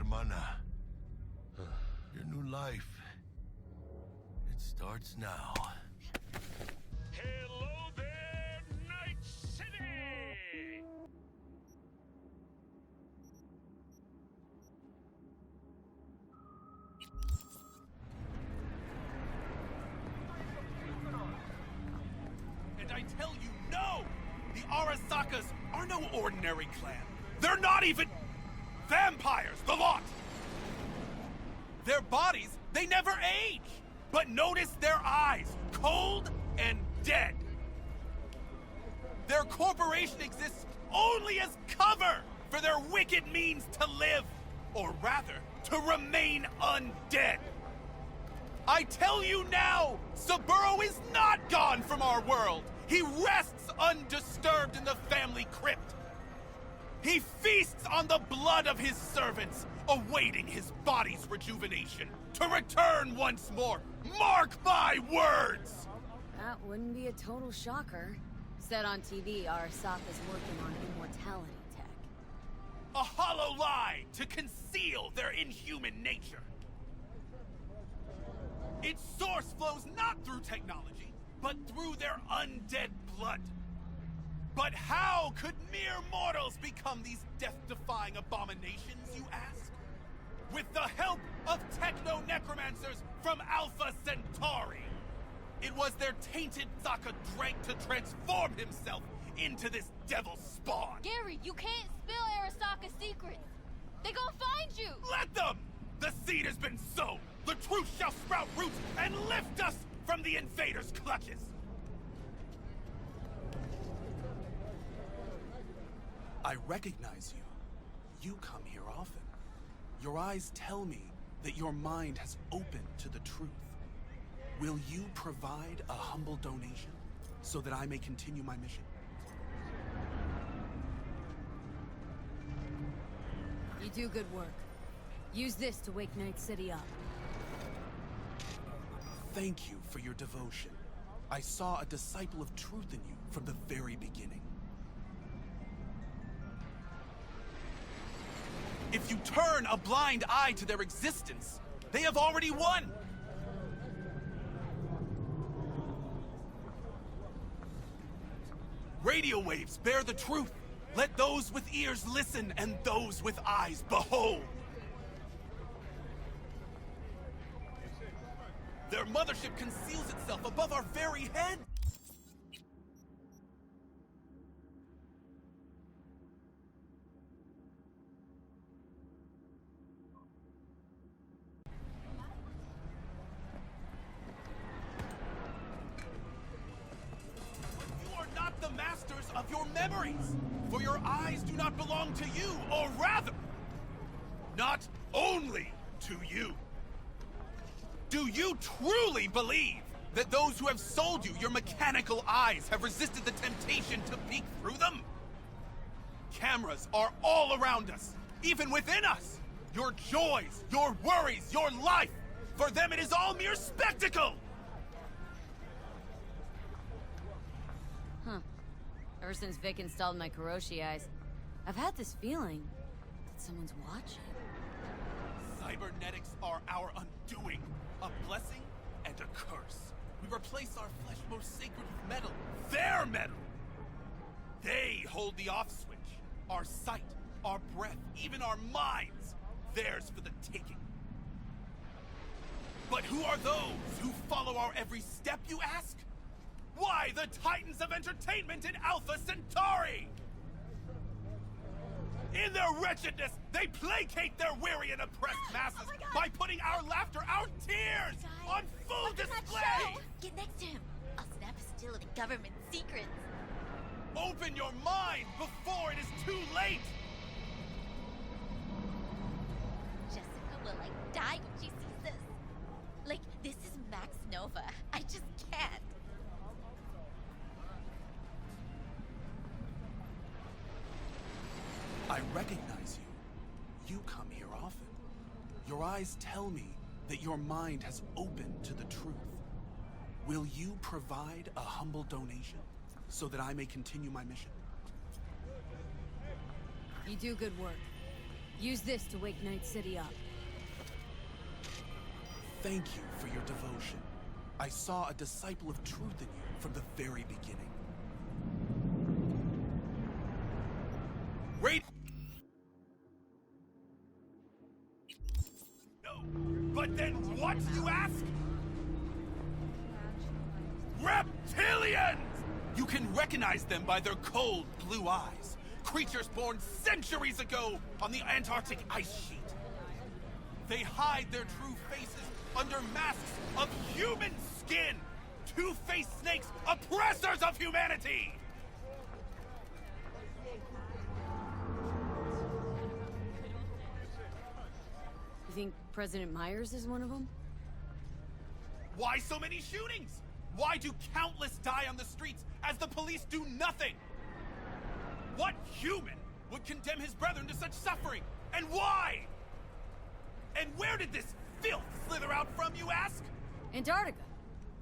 hermana. Your new life. It starts now. Hello there, Night City! And I tell you, no! The Arasakas are no ordinary clan. They're not even vampires, the lot! Their bodies, they never age! But notice their eyes, cold and dead. Their corporation exists only as cover for their wicked means to live, or rather, to remain undead. I tell you now, Saburo is not gone from our world. He rests undisturbed in the family crypt. He feasts on the blood of his servants, awaiting his body's rejuvenation to return once more. Mark my words! That wouldn't be a total shocker. Said on TV, Arasaka's working on immortality tech. A hollow lie to conceal their inhuman nature. Its source flows not through technology, but through their undead blood. But how could mere mortals become these death-defying abominations, you ask? With the help of techno-necromancers from Alpha Centauri. It was their tainted Zaka drank to transform himself into this devil spawn. Gary, you can't spill Arasaka's secrets. They gonna find you. Let them! The seed has been sown. The truth shall sprout roots and lift us from the invaders' clutches. I recognize you. You come here often. Your eyes tell me that your mind has opened to the truth. Will you provide a humble donation so that I may continue my mission? You do good work. Use this to wake Night City up. Thank you for your devotion. I saw a disciple of truth in you from the very beginning. If you turn a blind eye to their existence, they have already won! Radio waves bear the truth. Let those with ears listen and those with eyes behold. Their mothership conceals itself above our very heads. Of your memories, for your eyes do not belong to you, or rather, not only to you. Do you truly believe that those who have sold you your mechanical eyes have resisted the temptation to peek through them? Cameras are all around us, even within us. Your joys, your worries, your life, for them it is all mere spectacle! Huh. Ever since Vic installed my Karoshi eyes, I've had this feeling that someone's watching. Cybernetics are our undoing, a blessing and a curse. We replace our flesh most sacred with metal, their metal! They hold the off switch, our sight, our breath, even our minds, theirs for the taking. But who are those who follow our every step, you ask? Why, the titans of entertainment in Alpha Centauri! In their wretchedness, they placate their weary and oppressed masses by putting our laughter, our tears, on full display! Get next to him. I'll snap a still of the government secrets. Open your mind before it is too late! Jessica will, die when she sees this. This is Max Nova. I just can't. I recognize you. You come here often. Your eyes tell me that your mind has opened to the truth. Will you provide a humble donation so that I may continue my mission? You do good work. Use this to wake Night City up. Thank you for your devotion. I saw a disciple of truth in you from the very beginning. Wait! No, but then what, you ask? Reptilians! You can recognize them by their cold blue eyes. Creatures born centuries ago on the Antarctic ice sheet. They hide their true faces under masks of human skin. Two-faced snakes, oppressors of humanity! You think President Myers is one of them? Why so many shootings? Why do countless die on the streets as the police do nothing? What human would condemn his brethren to such suffering? And why? And where did this filth slither out from, you ask? Antarctica.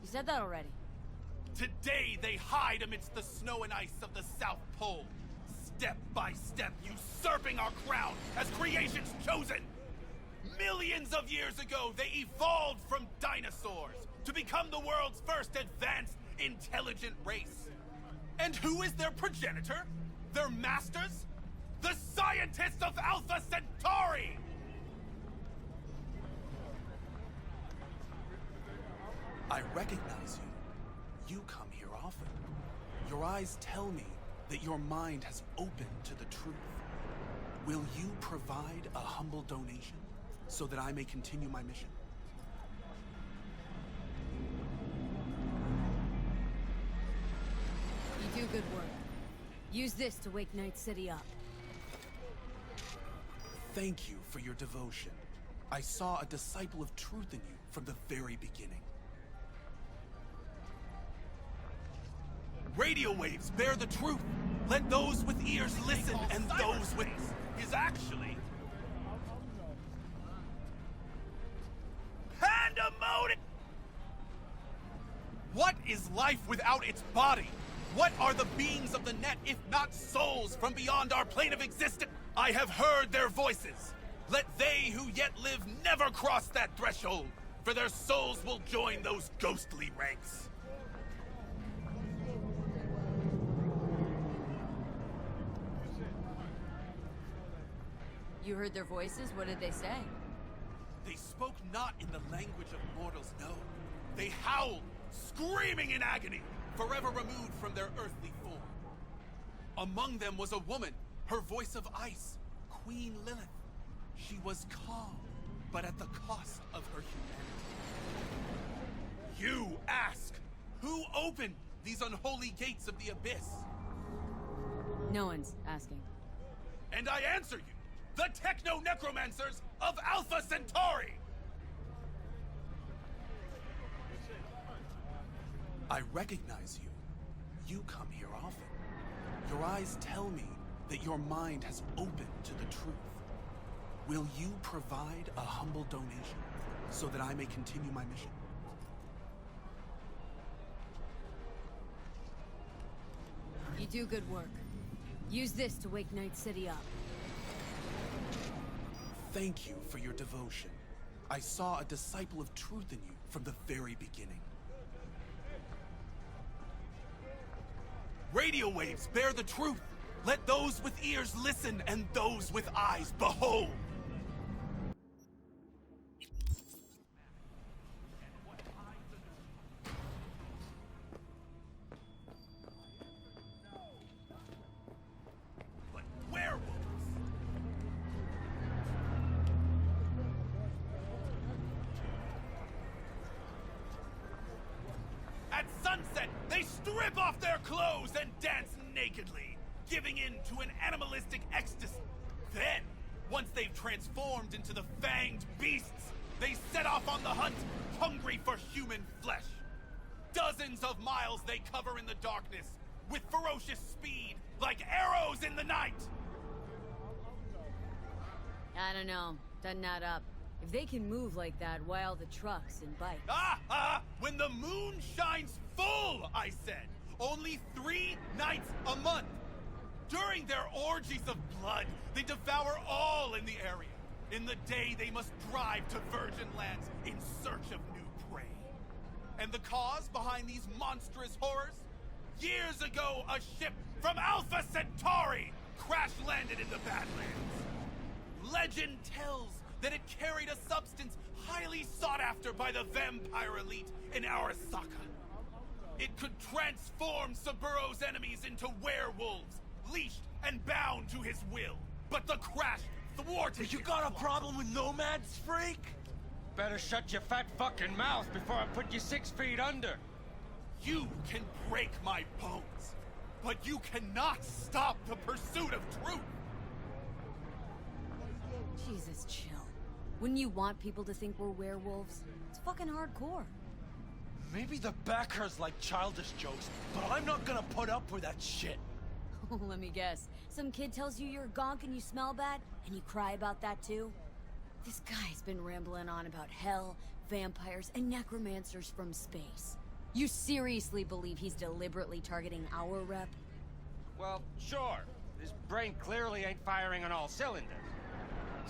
You said that already. Today they hide amidst the snow and ice of the South Pole, step by step usurping our crown as creation's chosen. Millions of years ago, they evolved from dinosaurs to become the world's first advanced, intelligent race. And who is their progenitor? Their masters? The scientists of Alpha Centauri! I recognize you. You come here often. Your eyes tell me that your mind has opened to the truth. Will you provide a humble donation so that I may continue my mission? You do good work. Use this to wake Night City up. Thank you for your devotion. I saw a disciple of truth in you from the very beginning. Radio waves bear the truth. Let those with ears listen, and those with... is actually... pandemonium! What is life without its body? What are the beings of the net if not souls from beyond our plane of existence? I have heard their voices. Let they who yet live never cross that threshold, for their souls will join those ghostly ranks. You heard their voices? What did they say? They spoke not in the language of mortals, no. They howled, screaming in agony, forever removed from their earthly form. Among them was a woman, her voice of ice, Queen Lilith. She was calm, but at the cost of her humanity. You ask, who opened these unholy gates of the abyss? No one's asking. And I answer you, the techno-necromancers of Alpha Centauri! I recognize you. You come here often. Your eyes tell me that your mind has opened to the truth. Will you provide a humble donation so that I may continue my mission? You do good work. Use this to wake Night City up. Thank you for your devotion. I saw a disciple of truth in you from the very beginning. Radio waves bear the truth. Let those with ears listen, and those with eyes behold. But werewolves. At sunset, they strip off their clothes and dance nakedly, giving in to an animalistic ecstasy. Then, once they've transformed into the fanged beasts, they set off on the hunt, hungry for human flesh. Dozens of miles they cover in the darkness, with ferocious speed, like arrows in the night. I don't know. Doesn't add up. If they can move like that, why all the trucks and bikes? When the moon shines full, I said. Only 3 nights a month. During their orgies of blood, they devour all in the area. In the day, they must drive to virgin lands in search of new prey. And the cause behind these monstrous horrors? Years ago, a ship from Alpha Centauri crash-landed in the Badlands. Legend tells that it carried a substance highly sought after by the vampire elite in Arasaka. It could transform Saburo's enemies into werewolves, leashed and bound to his will. But the crash thwarted. You got a problem with nomads, freak? Better shut your fat fucking mouth before I put you 6 feet under. You can break my bones, but you cannot stop the pursuit of truth. Jesus, chill. Wouldn't you want people to think we're werewolves? It's fucking hardcore. Maybe the backers like childish jokes, but I'm not gonna put up with that shit. Let me guess. Some kid tells you you're a gonk and you smell bad, and you cry about that too? This guy's been rambling on about hell, vampires, and necromancers from space. You seriously believe he's deliberately targeting our rep? Well, sure. His brain clearly ain't firing on all cylinders.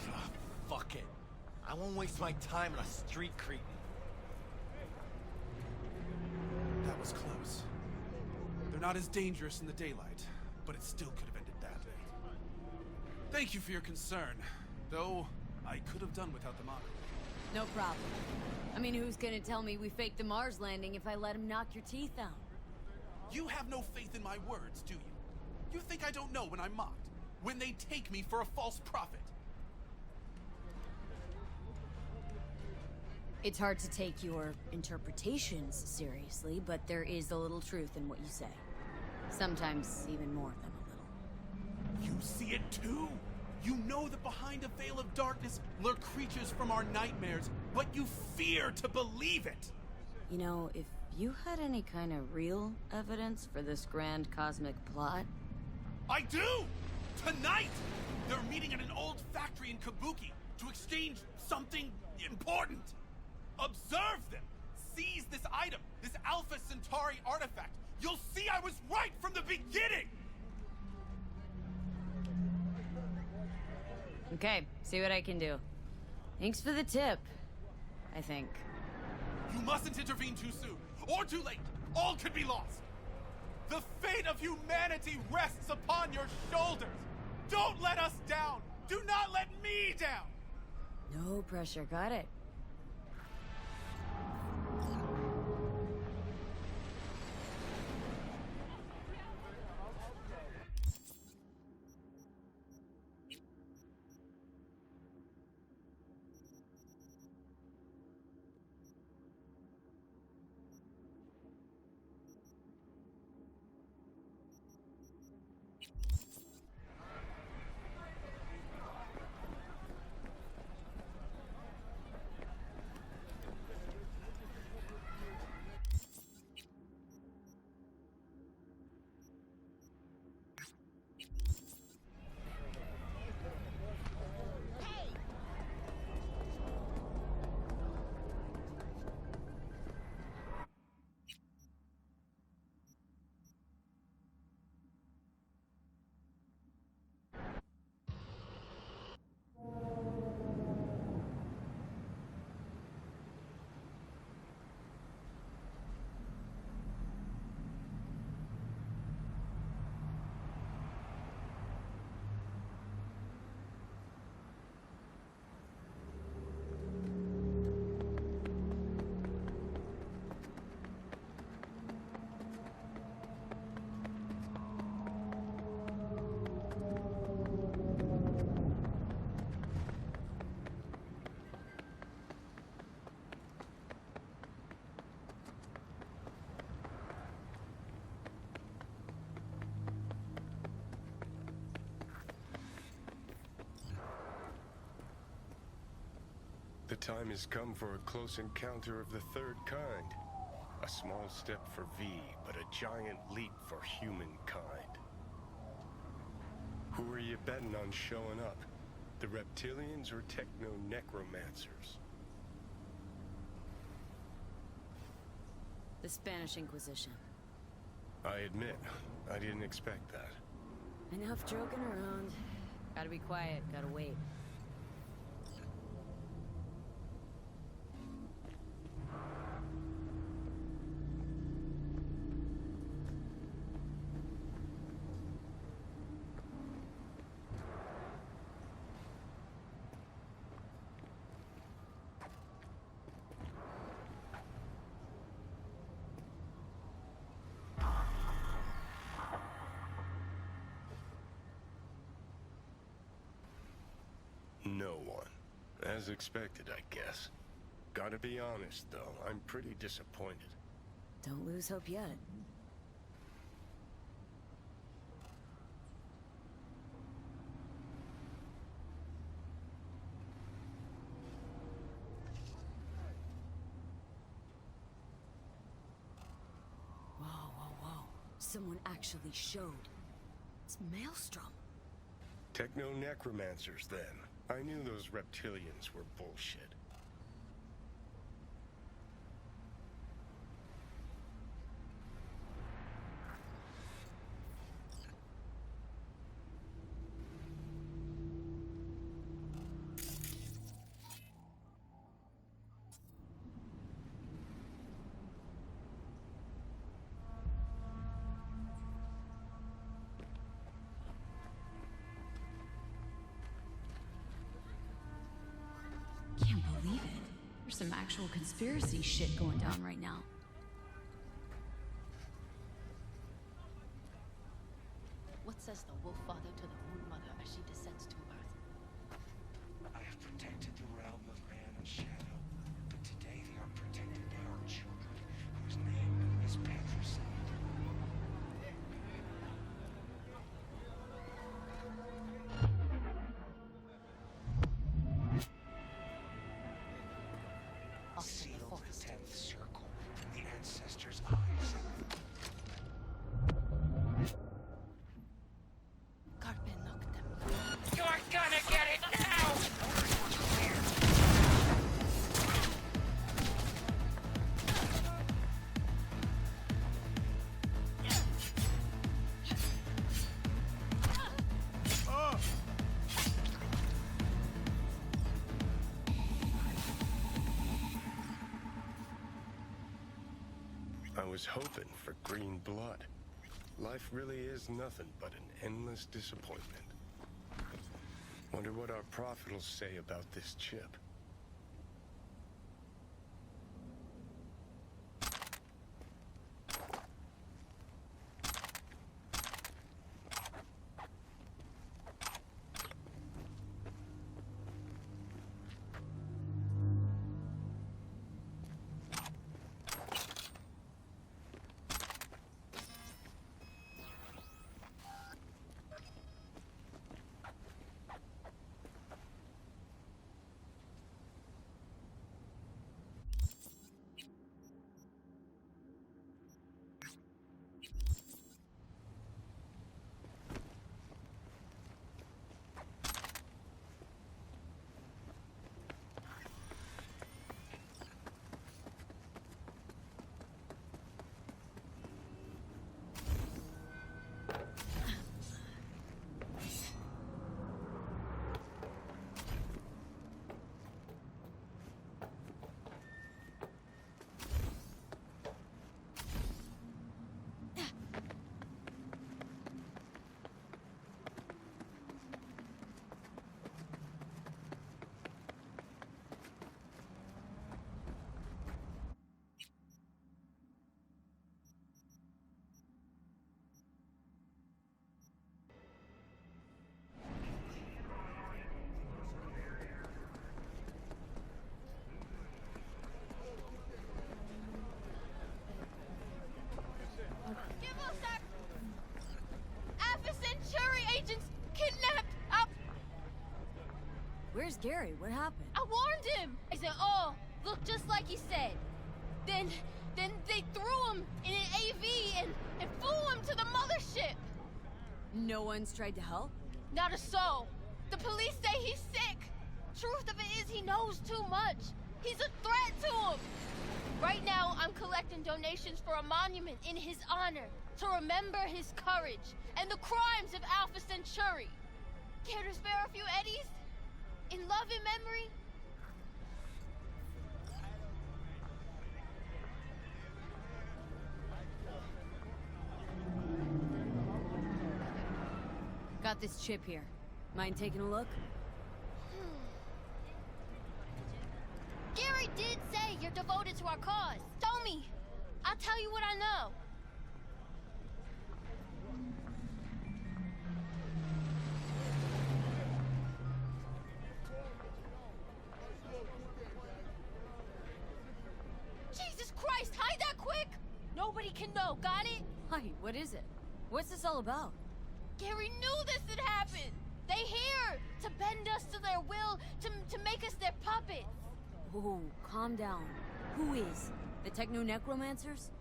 Ah, fuck it. I won't waste my time on a street cretin. That was close. They're not as dangerous in the daylight, but it still could have ended badly. Thank you for your concern, though I could have done without the monitor. No problem. I mean, who's gonna tell me we faked the Mars landing if I let him knock your teeth out? You have no faith in my words, do you? You think I don't know when I'm mocked? When they take me for a false prophet? It's hard to take your interpretations seriously, but there is a little truth in what you say. Sometimes even more than a little. You see it too? You know that behind a veil of darkness lurk creatures from our nightmares, but you fear to believe it. You know, if you had any kind of real evidence for this grand cosmic plot... I do! Tonight! They're meeting at an old factory in Kabuki to exchange something important. Observe them! Seize this item, this Alpha Centauri artifact. You'll see I was right from the beginning! Okay, see what I can do. Thanks for the tip, I think. You mustn't intervene too soon, or too late. All could be lost. The fate of humanity rests upon your shoulders. Don't let us down. Do not let me down. No pressure, got it. The time has come for a close encounter of the third kind. A small step for V, but a giant leap for humankind. Who are you betting on showing up? The reptilians or techno-necromancers? The Spanish Inquisition. I admit, I didn't expect that. Enough joking around. Gotta be quiet, gotta wait. No one. As expected, I guess. Gotta be honest, though, I'm pretty disappointed. Don't lose hope yet. Whoa, whoa, whoa. Someone actually showed. It's Maelstrom. Techno-necromancers, then. I knew those reptilians were bullshit. Can't believe it. There's some actual conspiracy shit going down right now. What says the wolf father to the moon mother as she descends to earth? I have protected the realm of man and shadow, but today they are protected by our children, whose name is patricide. Seal the 10th circle in the ancestors' eyes. Carpe noctem. You're gonna get it now! I was hoping for green blood. Life really is nothing but an endless disappointment. Wonder what our prophet will say about this chip. Give us that! Alpha Centauri agents kidnapped! Where's Gary? What happened? I warned him! I said, oh, look just like he said. Then they threw him in an AV and flew him to the mothership! No one's tried to help? Not a soul. The police say he's sick. Truth of it is he knows too much. He's a threat to him. Right now, I'm collecting donations for a monument in his honor. to remember his courage and the crimes of Alpha Centauri. Care to spare a few eddies? In love and memory? Got this chip here. Mind taking a look? Gary did say you're devoted to our cause. Show me. I'll tell you what I know. Jesus Christ, hide that quick! Nobody can know, got it? Hi, what is it? What's this all about? Gary knew this would happen! They here to bend us to their will, to make us their puppets! Oh, calm down. Who is? The Techno-Necromancers?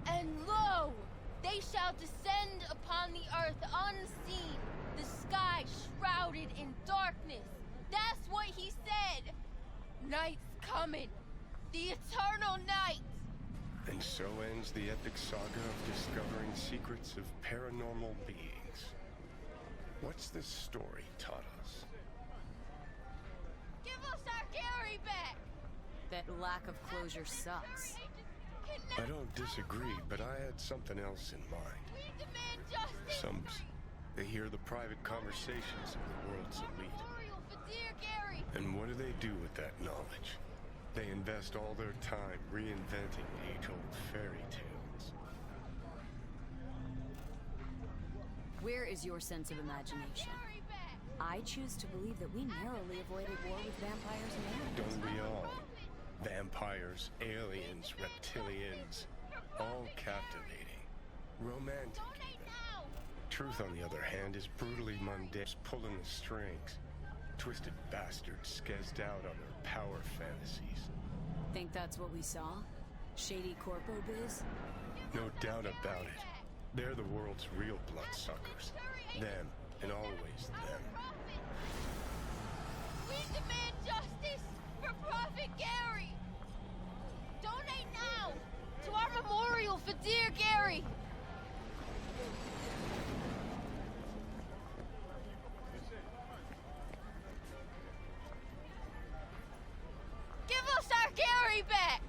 And lo, they shall descend upon the earth unseen, the sky shrouded in darkness. That's what he said! Night's coming. The eternal night! And so ends the epic saga of discovering secrets of paranormal beings. What's this story taught us? Give us our Gary back! That lack of closure sucks. I don't disagree, but I had something else in mind. We demand justice! They hear the private conversations of the world's elite. Memorial for dear Gary! And what do they do with that knowledge? They invest all their time reinventing age-old fairy tales. Where is your sense of imagination? I choose to believe that we narrowly avoided war with vampires and aliens. Don't we all? Vampires, aliens, reptilians, all captivating, romantic even. Truth, on the other hand, is brutally mundane, pulling the strings. Twisted bastards skezzed out on their power fantasies. Think that's what we saw? Shady corpo biz? No doubt about it. They're the world's real bloodsuckers. Them, and always them. We demand justice for Prophet Gary! Donate now to our memorial for dear Gary! Give us our Gary back!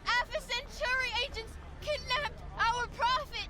Alpha Centauri agents kidnapped our prophet!